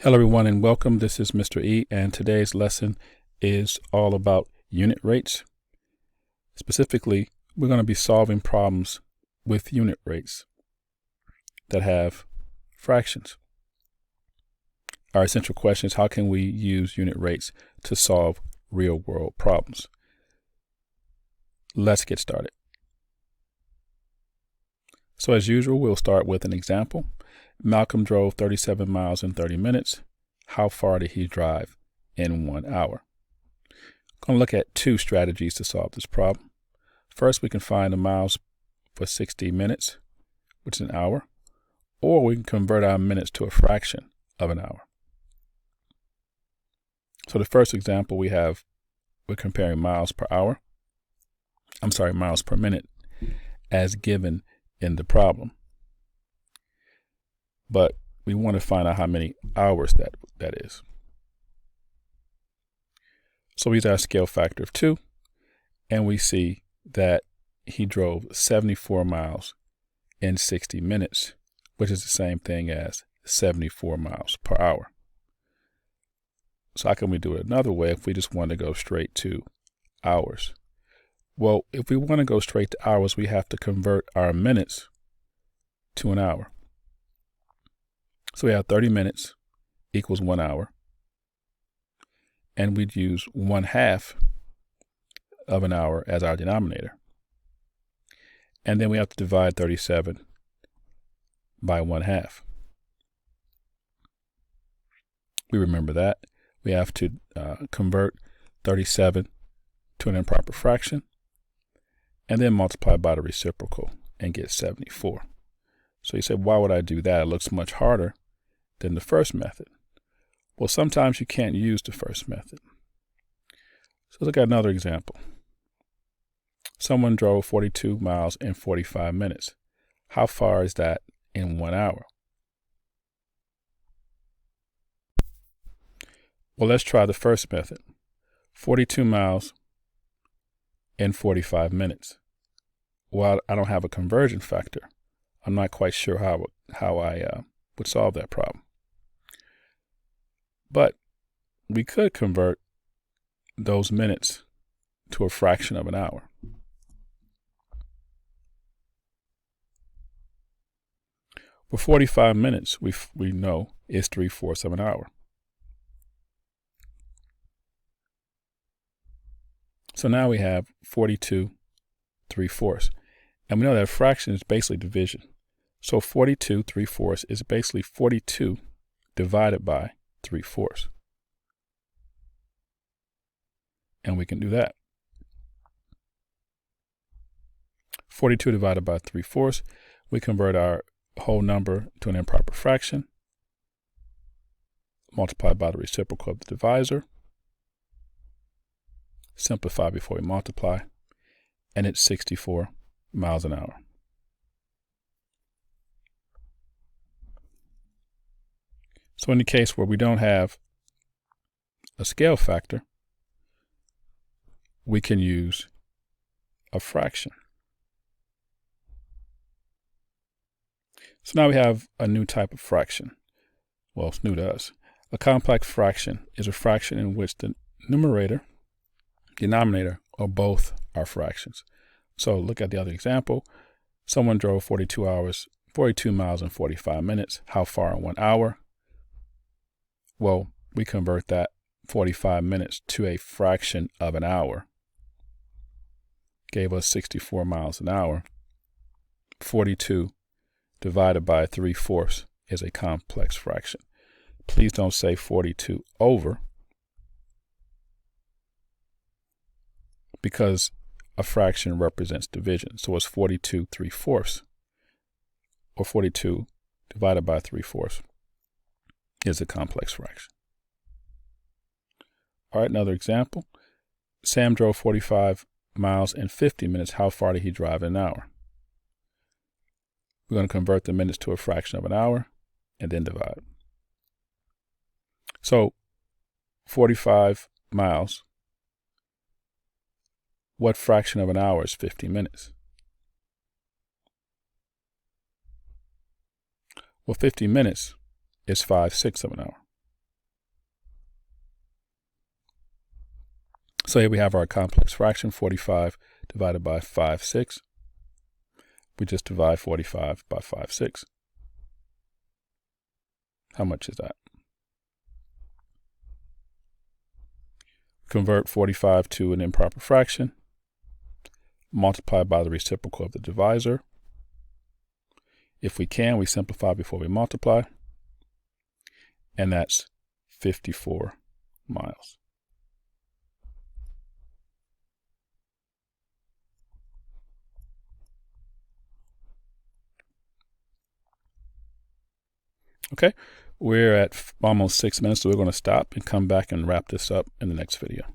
Hello everyone and welcome. This is Mr. E and today's lesson is all about unit rates. Specifically, we're going to be solving problems with unit rates that have fractions. Our essential question is, how can we use unit rates to solve real world problems? Let's get started. So as usual, we'll start with an example. Malcolm drove 37 miles in 30 minutes. How far did he drive in 1 hour? I'm going to look at two strategies to solve this problem. First, we can find the miles for 60 minutes, which is an hour, or we can convert our minutes to a fraction of an hour. So the first example we're comparing miles per minute as given in the problem. But we want to find out how many hours that is. So we use our scale factor of 2, and we see that he drove 74 miles in 60 minutes, which is the same thing as 74 miles per hour. So how can we do it another way if we just want to go straight to hours? Well, if we want to go straight to hours, we have to convert our minutes to an hour. So we have 30 minutes equals 1 hour. And we'd use 1/2 of an hour as our denominator. And then we have to divide 37 by 1/2. We remember that. We have to convert 37 to an improper fraction and then multiply by the reciprocal and get 74. So you said, why would I do that? It looks much harder than the first method. Well, sometimes you can't use the first method. So look at another example. Someone drove 42 miles in 45 minutes. How far is that in 1 hour? Well, let's try the first method. 42 miles in 45 minutes. Well, I don't have a conversion factor. I'm not quite sure how I would solve that problem. But we could convert those minutes to a fraction of an hour. For 45 minutes, we know is 3/4 of an hour. So now we have 42 3/4. And we know that a fraction is basically division. So 42 3/4 is basically 42 divided by 3/4. And we can do that. 42 divided by 3/4, we convert our whole number to an improper fraction, multiply by the reciprocal of the divisor, simplify before we multiply, and it's 64 miles an hour. So in the case where we don't have a scale factor, we can use a fraction. So now we have a new type of fraction. Well, it's new to us. A complex fraction is a fraction in which the numerator, denominator, or both are fractions. So look at the other example. Someone drove 42 miles in 45 minutes. How far in 1 hour? Well, we convert that 45 minutes to a fraction of an hour. Gave us 64 miles an hour. 42 divided by 3/4 is a complex fraction. Please don't say 42 over, because a fraction represents division. So it's 42 3/4, or 42 divided by 3/4 is a complex fraction. All right, another example. Sam drove 45 miles in 50 minutes. How far did he drive in an hour? We're going to convert the minutes to a fraction of an hour and then divide. So 45 miles. What fraction of an hour is 50 minutes? Well, 50 minutes is 5/6 of an hour. So here we have our complex fraction, 45 divided by 5/6. We just divide 45 by 5/6. How much is that? Convert 45 to an improper fraction. Multiply by the reciprocal of the divisor. If we can, we simplify before we multiply. And that's 54 miles. Okay, we're at almost 6 minutes, so we're going to stop and come back and wrap this up in the next video.